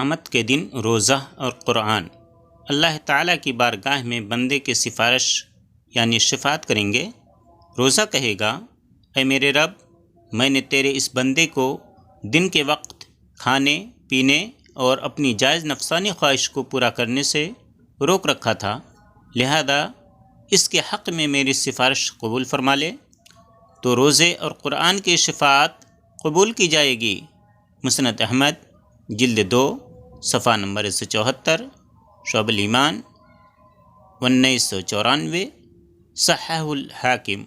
قیامت کے دن روزہ اور قرآن اللہ تعالیٰ کی بارگاہ میں بندے کی سفارش یعنی شفاعت کریں گے۔ روزہ کہے گا، اے میرے رب، میں نے تیرے اس بندے کو دن کے وقت کھانے پینے اور اپنی جائز نفسانی خواہش کو پورا کرنے سے روک رکھا تھا، لہذا اس کے حق میں میری سفارش قبول فرما لے۔ تو روزے اور قرآن کی شفاعت قبول کی جائے گی۔ مسند احمد جلد 2 صفحہ نمبر 174، شعب الایمان 1994، صححہ الحاکم۔